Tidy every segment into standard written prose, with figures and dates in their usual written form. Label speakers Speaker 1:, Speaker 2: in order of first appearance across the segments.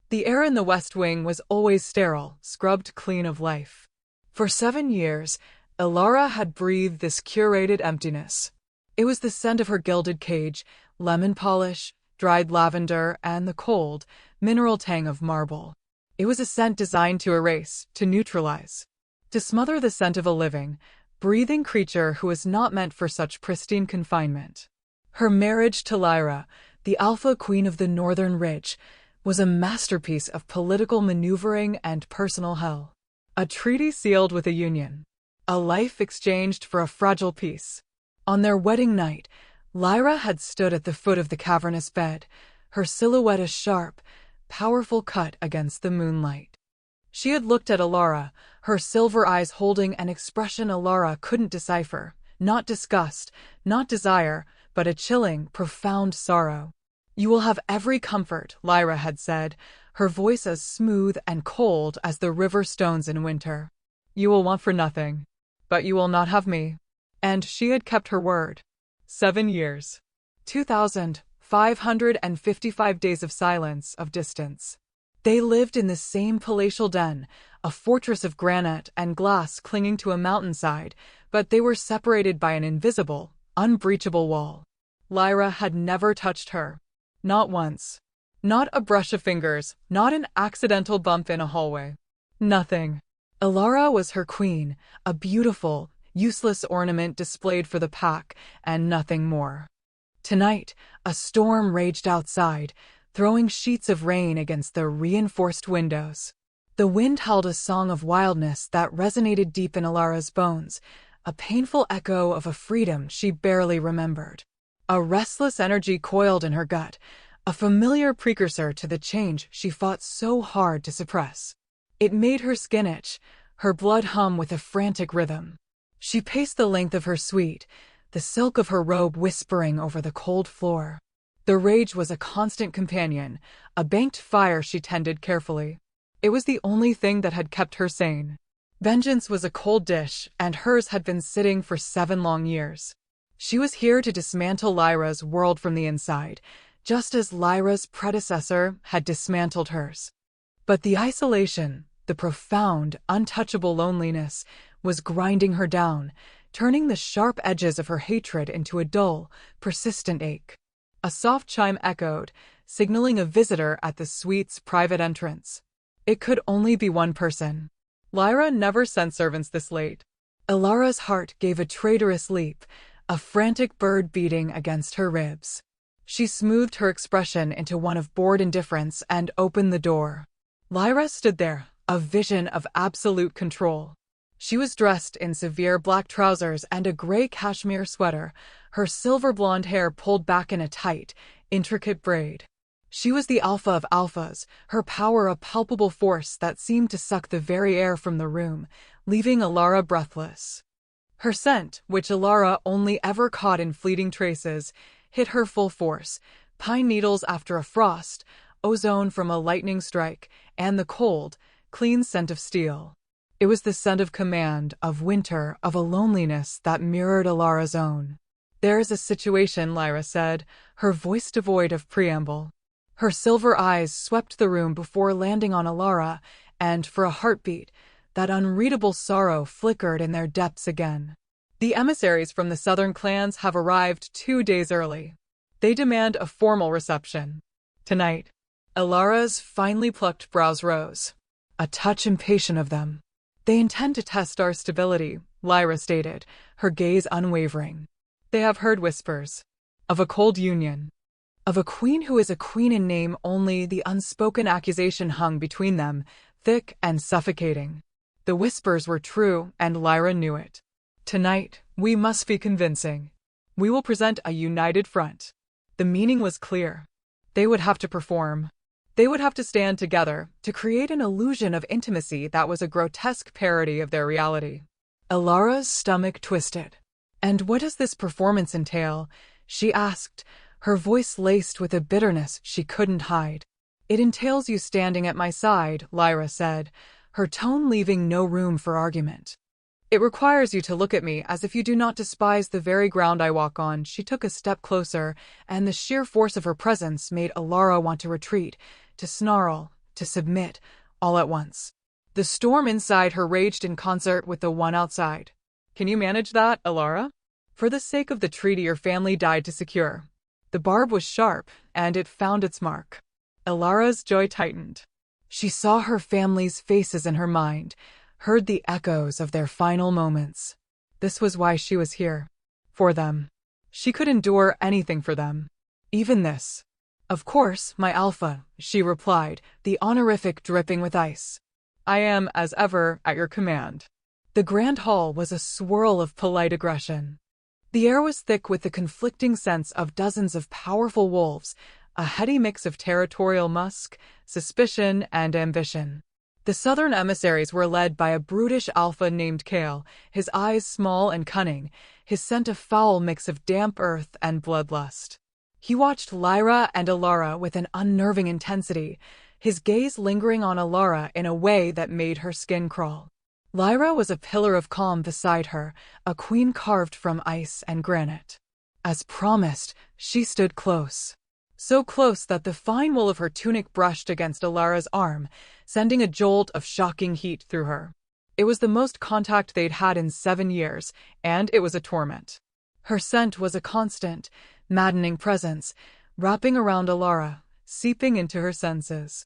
Speaker 1: The air in the West Wing was always sterile, scrubbed clean of life. For 7 years, Elara had breathed this curated emptiness. It was the scent of her gilded cage, lemon polish, dried lavender, and the cold, mineral tang of marble. It was a scent designed to erase, to neutralize, to smother the scent of a living, breathing creature who was not meant for such pristine confinement. Her marriage to Lyra, the Alpha Queen of the Northern Ridge, was a masterpiece of political maneuvering and personal hell. A treaty sealed with a union. A life exchanged for a fragile peace. On their wedding night, Lyra had stood at the foot of the cavernous bed, her silhouette a sharp, powerful cut against the moonlight. She had looked at Elara, her silver eyes holding an expression Elara couldn't decipher, not disgust, not desire, but a chilling, profound sorrow. "You will have every comfort," Lyra had said, her voice as smooth and cold as the river stones in winter. "You will want for nothing. But you will not have me." And she had kept her word. 7 years. 2,555 days of silence, of distance. They lived in the same palatial den, a fortress of granite and glass clinging to a mountainside, but they were separated by an invisible, unbreachable wall. Lyra had never touched her. Not once. Not a brush of fingers, not an accidental bump in a hallway. Nothing. Elara was her queen, a beautiful, useless ornament displayed for the pack, and nothing more. Tonight, a storm raged outside, throwing sheets of rain against the reinforced windows. The wind held a song of wildness that resonated deep in Elara's bones, a painful echo of a freedom she barely remembered. A restless energy coiled in her gut, a familiar precursor to the change she fought so hard to suppress. It made her skin itch, her blood hum with a frantic rhythm. She paced the length of her suite, the silk of her robe whispering over the cold floor. The rage was a constant companion, a banked fire she tended carefully. It was the only thing that had kept her sane. Vengeance was a cold dish, and hers had been sitting for 7 long years. She was here to dismantle Lyra's world from the inside, just as Lyra's predecessor had dismantled hers. But the isolation, the profound, untouchable loneliness, was grinding her down, turning the sharp edges of her hatred into a dull, persistent ache. A soft chime echoed, signaling a visitor at the suite's private entrance. It could only be one person. Lyra never sent servants this late. Elara's heart gave a traitorous leap, a frantic bird beating against her ribs. She smoothed her expression into one of bored indifference and opened the door. Lyra stood there, a vision of absolute control. She was dressed in severe black trousers and a gray cashmere sweater, her silver blonde hair pulled back in a tight, intricate braid. She was the alpha of alphas, her power a palpable force that seemed to suck the very air from the room, leaving Elara breathless. Her scent, which Elara only ever caught in fleeting traces, hit her full force, pine needles after a frost, ozone from a lightning strike, and the cold, clean scent of steel. It was the scent of command, of winter, of a loneliness that mirrored Elara's own. "There is a situation," Lyra said, her voice devoid of preamble. Her silver eyes swept the room before landing on Elara, and for a heartbeat, that unreadable sorrow flickered in their depths again. "The emissaries from the southern clans have arrived 2 days early. They demand a formal reception. Tonight." Elara's finely plucked brows rose, a touch impatient of them. "They intend to test our stability," Lyra stated, her gaze unwavering. "They have heard whispers of a cold union, of a queen who is a queen in name only. The unspoken accusation hung between them, thick and suffocating. The whispers were true, and Lyra knew it. Tonight, we must be convincing. We will present a united front." The meaning was clear. They would have to perform. They would have to stand together, to create an illusion of intimacy that was a grotesque parody of their reality. Elara's stomach twisted. "And what does this performance entail?" she asked, her voice laced with a bitterness she couldn't hide. "It entails you standing at my side," Lyra said, her tone leaving no room for argument. "It requires you to look at me as if you do not despise the very ground I walk on." She took a step closer, and the sheer force of her presence made Elara want to retreat, to snarl, to submit, all at once. The storm inside her raged in concert with the one outside. Can you manage that, Alara? For the sake of the treaty your family died to secure. The barb was sharp, and it found its mark. Alara's joy tightened. She saw her family's faces in her mind, heard the echoes of their final moments. This was why she was here. For them. She could endure anything for them. Even this. Of course, my Alpha, she replied, the honorific dripping with ice. I am, as ever, at your command. The grand hall was a swirl of polite aggression. The air was thick with the conflicting scents of dozens of powerful wolves, a heady mix of territorial musk, suspicion, and ambition. The southern emissaries were led by a brutish alpha named Kale, his eyes small and cunning, his scent a foul mix of damp earth and bloodlust. He watched Lyra and Alara with an unnerving intensity, his gaze lingering on Alara in a way that made her skin crawl. Lyra was a pillar of calm beside her, a queen carved from ice and granite. As promised, she stood close. So close that the fine wool of her tunic brushed against Alara's arm, sending a jolt of shocking heat through her. It was the most contact they'd had in 7 years, and it was a torment. Her scent was a constant, maddening presence, wrapping around Alara, seeping into her senses.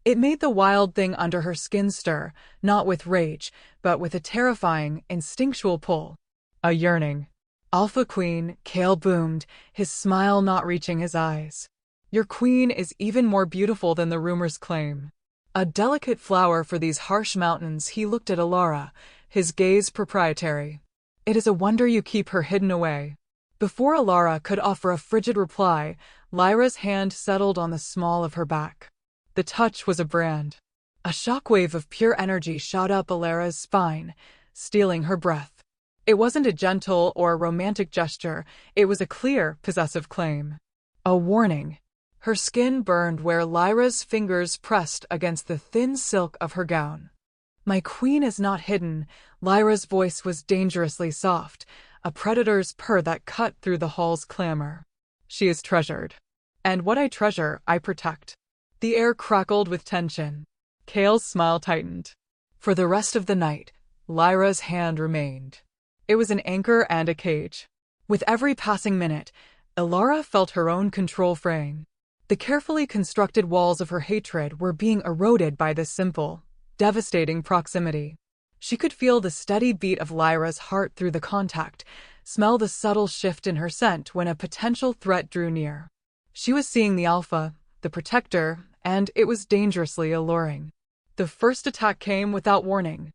Speaker 1: It made the wild thing under her skin stir, not with rage, but with a terrifying, instinctual pull. A yearning. Alpha Queen, Kale boomed, his smile not reaching his eyes. Your queen is even more beautiful than the rumors claim. A delicate flower for these harsh mountains, he looked at Alara, his gaze proprietary. It is a wonder you keep her hidden away. Before Alara could offer a frigid reply, Lyra's hand settled on the small of her back. The touch was a brand. A shockwave of pure energy shot up Alara's spine, stealing her breath. It wasn't a gentle or romantic gesture, it was a clear, possessive claim. A warning. Her skin burned where Lyra's fingers pressed against the thin silk of her gown. My queen is not hidden, Lyra's voice was dangerously soft, a predator's purr that cut through the hall's clamor. She is treasured. And what I treasure, I protect. The air crackled with tension. Kale's smile tightened. For the rest of the night, Lyra's hand remained. It was an anchor and a cage. With every passing minute, Alara felt her own control fraying. The carefully constructed walls of her hatred were being eroded by this simple, devastating proximity. She could feel the steady beat of Lyra's heart through the contact, smell the subtle shift in her scent when a potential threat drew near. She was seeing the Alpha, the protector, and it was dangerously alluring. The first attack came without warning.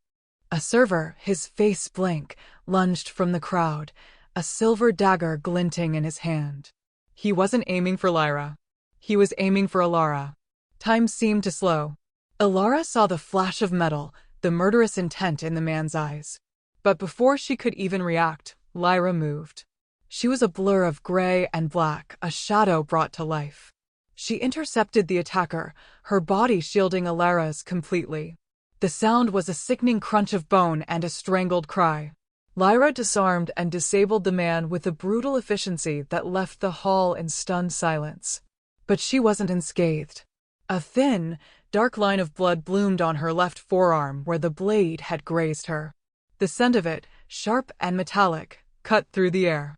Speaker 1: A server, his face blank, lunged from the crowd, a silver dagger glinting in his hand. He wasn't aiming for Lyra. He was aiming for Alara. Time seemed to slow. Alara saw the flash of metal, the murderous intent in the man's eyes. But before she could even react, Lyra moved. She was a blur of gray and black, a shadow brought to life. She intercepted the attacker, her body shielding Alara's completely. The sound was a sickening crunch of bone and a strangled cry. Lyra disarmed and disabled the man with a brutal efficiency that left the hall in stunned silence. But she wasn't unscathed. A thin, dark line of blood bloomed on her left forearm where the blade had grazed her. The scent of it, sharp and metallic, cut through the air.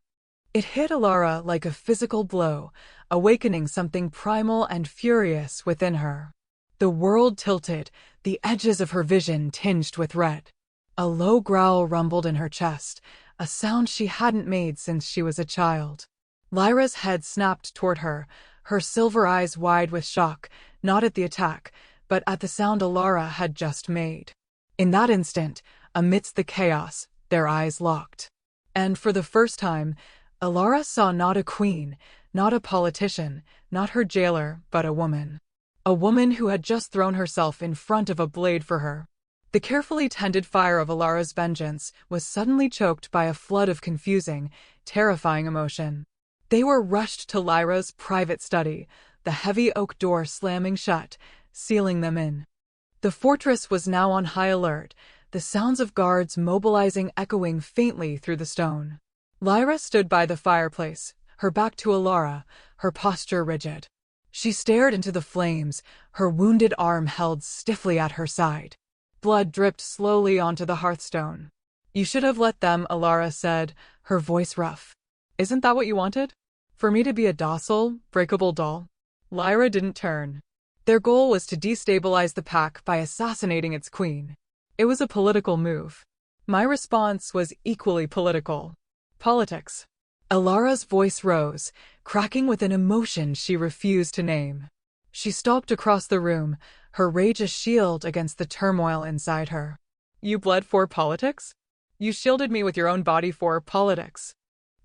Speaker 1: It hit Alara like a physical blow, awakening something primal and furious within her. The world tilted, the edges of her vision tinged with red. A low growl rumbled in her chest, a sound she hadn't made since she was a child. Lyra's head snapped toward her, her silver eyes wide with shock, not at the attack, but at the sound Alara had just made. In that instant, amidst the chaos, their eyes locked. And for the first time, Alara saw not a queen, not a politician, not her jailer, but a woman. A woman who had just thrown herself in front of a blade for her. The carefully tended fire of Alara's vengeance was suddenly choked by a flood of confusing, terrifying emotion. They were rushed to Lyra's private study, the heavy oak door slamming shut, sealing them in. The fortress was now on high alert, the sounds of guards mobilizing echoing faintly through the stone. Lyra stood by the fireplace, her back to Alara, her posture rigid. She stared into the flames, her wounded arm held stiffly at her side. Blood dripped slowly onto the hearthstone. "You should have let them," Alara said, her voice rough. "Isn't that what you wanted? For me to be a docile, breakable doll?" Lyra didn't turn. Their goal was to destabilize the pack by assassinating its queen. It was a political move. My response was equally political. Politics. Alara's voice rose, cracking with an emotion she refused to name. She stalked across the room, her rage a shield against the turmoil inside her. "You bled for politics? You shielded me with your own body for politics.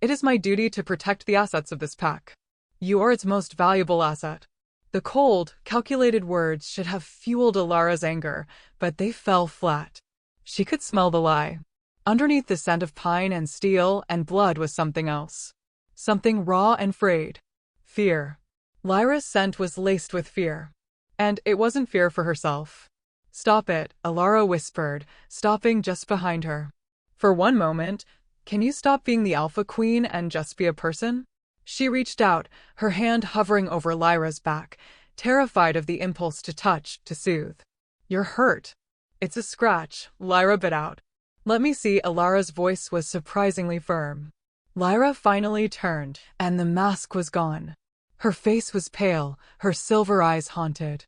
Speaker 1: It is my duty to protect the assets of this pack. You are its most valuable asset." The cold, calculated words should have fueled Alara's anger, but they fell flat. She could smell the lie. Underneath the scent of pine and steel and blood was something else. Something raw and frayed. Fear. Lyra's scent was laced with fear. And it wasn't fear for herself. "Stop it," Alara whispered, stopping just behind her. "For one moment, can you stop being the Alpha Queen and just be a person?" She reached out, her hand hovering over Lyra's back, terrified of the impulse to touch, to soothe. "You're hurt." "It's a scratch," Lyra bit out. "Let me see." Alara's voice was surprisingly firm. Lyra finally turned, and the mask was gone. Her face was pale, her silver eyes haunted.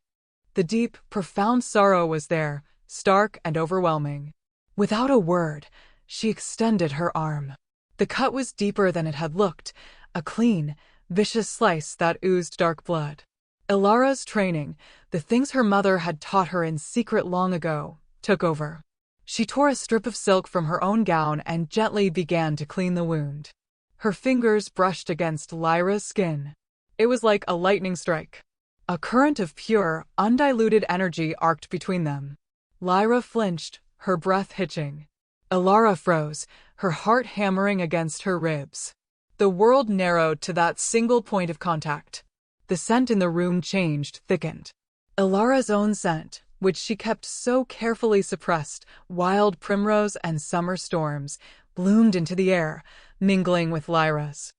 Speaker 1: The deep, profound sorrow was there, stark and overwhelming. Without a word, she extended her arm. The cut was deeper than it had looked, a clean, vicious slice that oozed dark blood. Alara's training, the things her mother had taught her in secret long ago, took over. She tore a strip of silk from her own gown and gently began to clean the wound. Her fingers brushed against Lyra's skin. It was like a lightning strike. A current of pure, undiluted energy arced between them. Lyra flinched, her breath hitching. Alara froze, her heart hammering against her ribs. The world narrowed to that single point of contact. The scent in the room changed, thickened. Alara's own scent, which she kept so carefully suppressed, wild primrose and summer storms, bloomed into the air, mingling with Lyra's.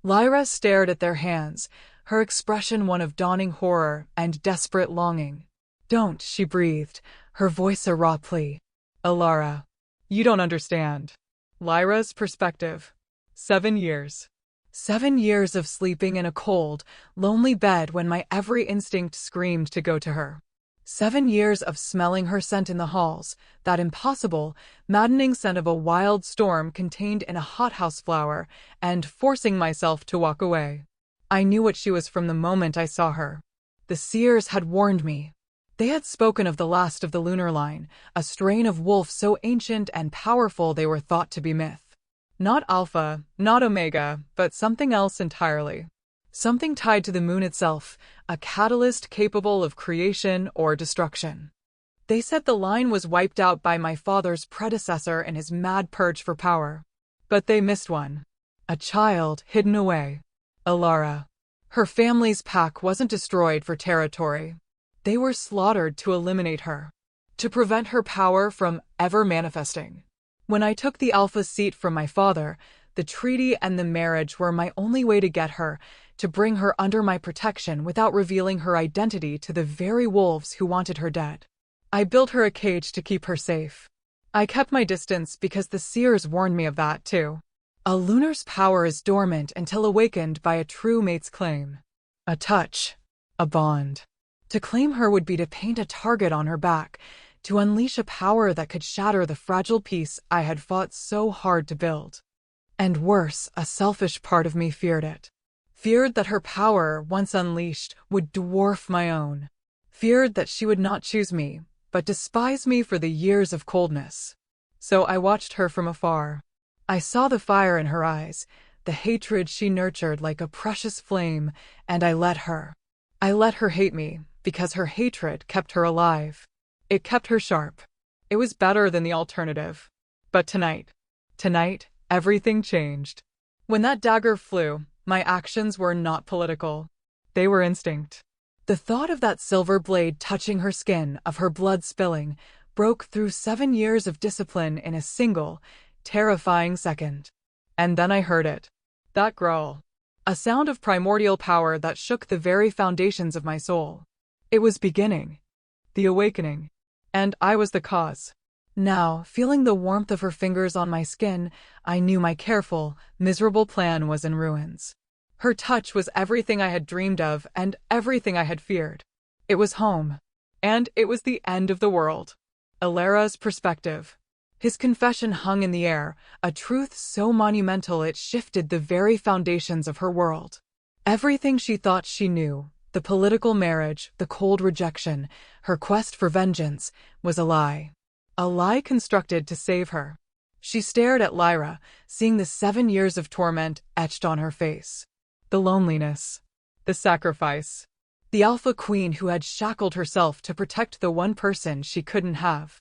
Speaker 1: Lyra stared at their hands, her expression one of dawning horror and desperate longing. "Don't," she breathed, her voice a raw plea. "Alara, you don't understand." Lyra's perspective. 7 years. 7 years of sleeping in a cold, lonely bed when my every instinct screamed to go to her. 7 years of smelling her scent in the halls, that impossible, maddening scent of a wild storm contained in a hothouse flower, and forcing myself to walk away. I knew what she was from the moment I saw her. The seers had warned me. They had spoken of the last of the lunar line, a strain of wolf so ancient and powerful they were thought to be myth. Not Alpha, not Omega, but something else entirely. Something tied to the moon itself, a catalyst capable of creation or destruction. They said the line was wiped out by my father's predecessor in his mad purge for power. But they missed one. A child hidden away. Alara. Her family's pack wasn't destroyed for territory. They were slaughtered to eliminate her. To prevent her power from ever manifesting. When I took the Alpha seat from my father, the treaty and the marriage were my only way to get her, to bring her under my protection without revealing her identity to the very wolves who wanted her dead. I built her a cage to keep her safe. I kept my distance because the seers warned me of that too. A lunar's power is dormant until awakened by a true mate's claim. A touch. A bond. To claim her would be to paint a target on her back, to unleash a power that could shatter the fragile peace I had fought so hard to build. And worse, a selfish part of me feared it. Feared that her power, once unleashed, would dwarf my own. Feared that she would not choose me, but despise me for the years of coldness. So I watched her from afar. I saw the fire in her eyes, the hatred she nurtured like a precious flame, and I let her. I let her hate me, because her hatred kept her alive. It kept her sharp. It was better than the alternative. But tonight, everything changed. When that dagger flew, my actions were not political. They were instinct. The thought of that silver blade touching her skin, of her blood spilling, broke through 7 years of discipline in a single, terrifying second. And then I heard it. That growl. A sound of primordial power that shook the very foundations of my soul. It was beginning. The awakening. And I was the cause. Now, feeling the warmth of her fingers on my skin, I knew my careful, miserable plan was in ruins. Her touch was everything I had dreamed of and everything I had feared. It was home. And it was the end of the world. Alara's perspective. His confession hung in the air, a truth so monumental it shifted the very foundations of her world. Everything she thought she knew, the political marriage, the cold rejection, her quest for vengeance, was a lie. A lie constructed to save her. She stared at Lyra, seeing the 7 years of torment etched on her face. The loneliness. The sacrifice. The Alpha Queen who had shackled herself to protect the one person she couldn't have.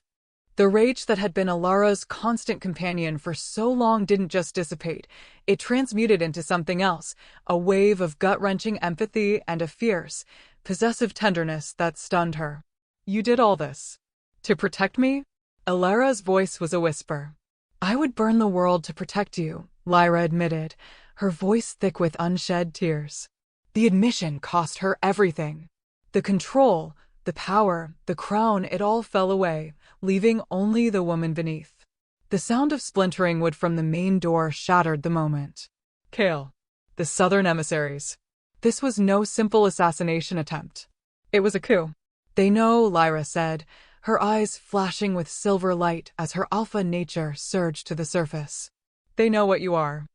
Speaker 1: The rage that had been Alara's constant companion for so long didn't just dissipate, it transmuted into something else, a wave of gut-wrenching empathy and a fierce, possessive tenderness that stunned her. You did all this. To protect me? Alara's voice was a whisper. I would burn the world to protect you, Lyra admitted, her voice thick with unshed tears. The admission cost her everything. The control, the power, the crown, it all fell away, leaving only the woman beneath. The sound of splintering wood from the main door shattered the moment. Kale. The Southern emissaries. This was no simple assassination attempt. It was a coup. They know, Lyra said, her eyes flashing with silver light as her alpha nature surged to the surface. They know what you are.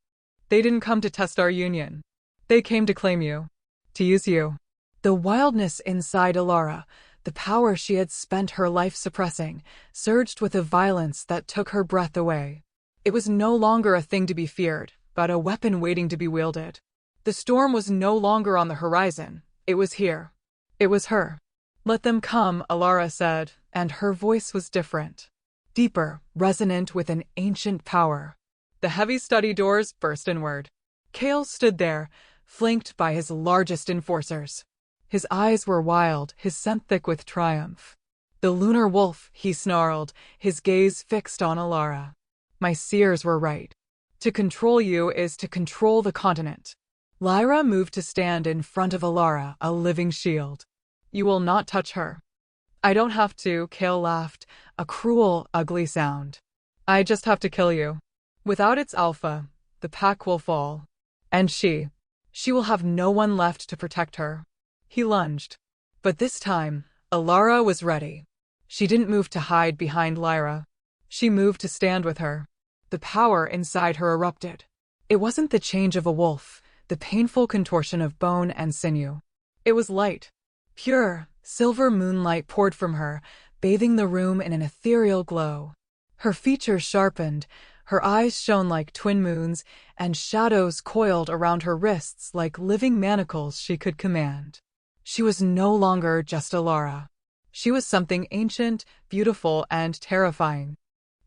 Speaker 1: They didn't come to test our union. They came to claim you. To use you. The wildness inside Alara, the power she had spent her life suppressing, surged with a violence that took her breath away. It was no longer a thing to be feared, but a weapon waiting to be wielded. The storm was no longer on the horizon. It was here. It was her. Let them come, Alara said, and her voice was different. Deeper, resonant with an ancient power. The heavy study doors burst inward. Kale stood there, flanked by his largest enforcers. His eyes were wild, his scent thick with triumph. The lunar wolf, he snarled, his gaze fixed on Alara. My seers were right. To control you is to control the continent. Lyra moved to stand in front of Alara, a living shield. You will not touch her. I don't have to, Kale laughed, a cruel, ugly sound. I just have to kill you. Without its alpha, the pack will fall. And she will have no one left to protect her. He lunged. But this time, Alara was ready. She didn't move to hide behind Lyra. She moved to stand with her. The power inside her erupted. It wasn't the change of a wolf, the painful contortion of bone and sinew. It was light. Pure, silver moonlight poured from her, bathing the room in an ethereal glow. Her features sharpened, her eyes shone like twin moons, and shadows coiled around her wrists like living manacles she could command. She was no longer just Alara. She was something ancient, beautiful, and terrifying.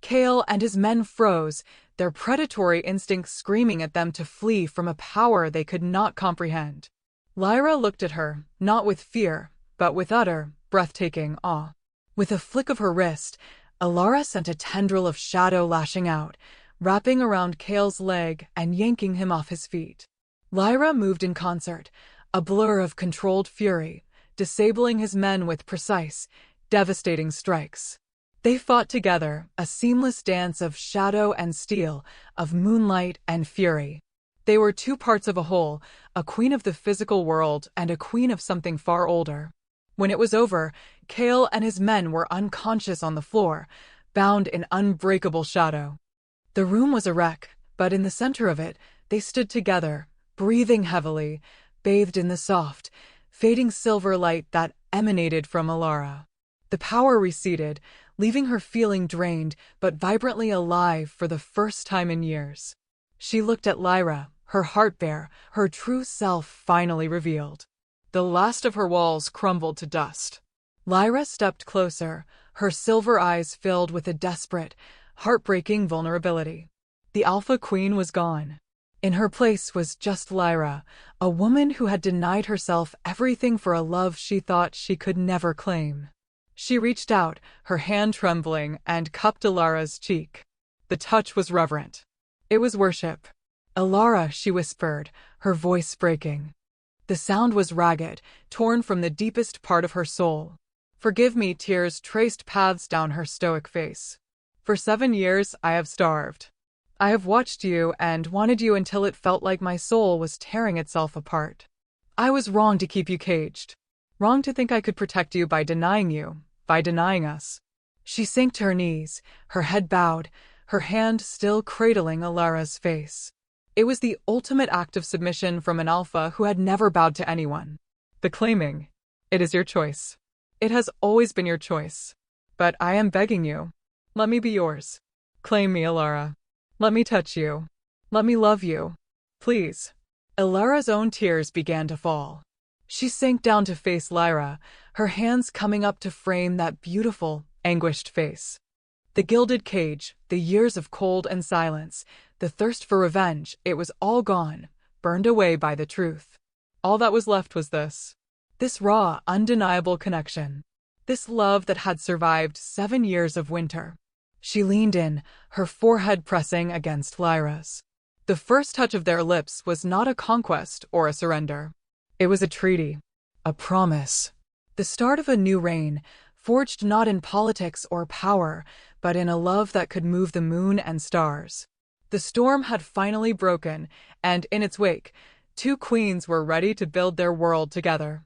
Speaker 1: Kale and his men froze, their predatory instincts screaming at them to flee from a power they could not comprehend. Lyra looked at her, not with fear, but with utter, breathtaking awe. With a flick of her wrist, Alara sent a tendril of shadow lashing out, wrapping around Kale's leg and yanking him off his feet. Lyra moved in concert, a blur of controlled fury, disabling his men with precise, devastating strikes. They fought together, a seamless dance of shadow and steel, of moonlight and fury. They were two parts of a whole, a queen of the physical world and a queen of something far older. When it was over, Kale and his men were unconscious on the floor, bound in unbreakable shadow. The room was a wreck, but in the center of it, they stood together, breathing heavily, bathed in the soft, fading silver light that emanated from Alara. The power receded, leaving her feeling drained but vibrantly alive for the first time in years. She looked at Lyra, her heart bare, her true self finally revealed. The last of her walls crumbled to dust. Lyra stepped closer, her silver eyes filled with a desperate, heartbreaking vulnerability. The Alpha Queen was gone. In her place was just Lyra, a woman who had denied herself everything for a love she thought she could never claim. She reached out, her hand trembling, and cupped Alara's cheek. The touch was reverent. It was worship. Alara, she whispered, her voice breaking. The sound was ragged, torn from the deepest part of her soul. Forgive me, tears traced paths down her stoic face. For 7 years I have starved. I have watched you and wanted you until it felt like my soul was tearing itself apart. I was wrong to keep you caged. Wrong to think I could protect you by denying you, by denying us. She sank to her knees, her head bowed, her hand still cradling Alara's face. It was the ultimate act of submission from an alpha who had never bowed to anyone. The claiming, it is your choice. It has always been your choice. But I am begging you. Let me be yours. Claim me, Alara. Let me touch you. Let me love you. Please. Alara's own tears began to fall. She sank down to face Lyra, her hands coming up to frame that beautiful, anguished face. The gilded cage, the years of cold and silence, the thirst for revenge, it was all gone, burned away by the truth. All that was left was this raw, undeniable connection. This love that had survived 7 years of winter. She leaned in, her forehead pressing against Lyra's. The first touch of their lips was not a conquest or a surrender. It was a treaty, a promise. The start of a new reign, forged not in politics or power, but in a love that could move the moon and stars. The storm had finally broken, and in its wake, 2 queens were ready to build their world together.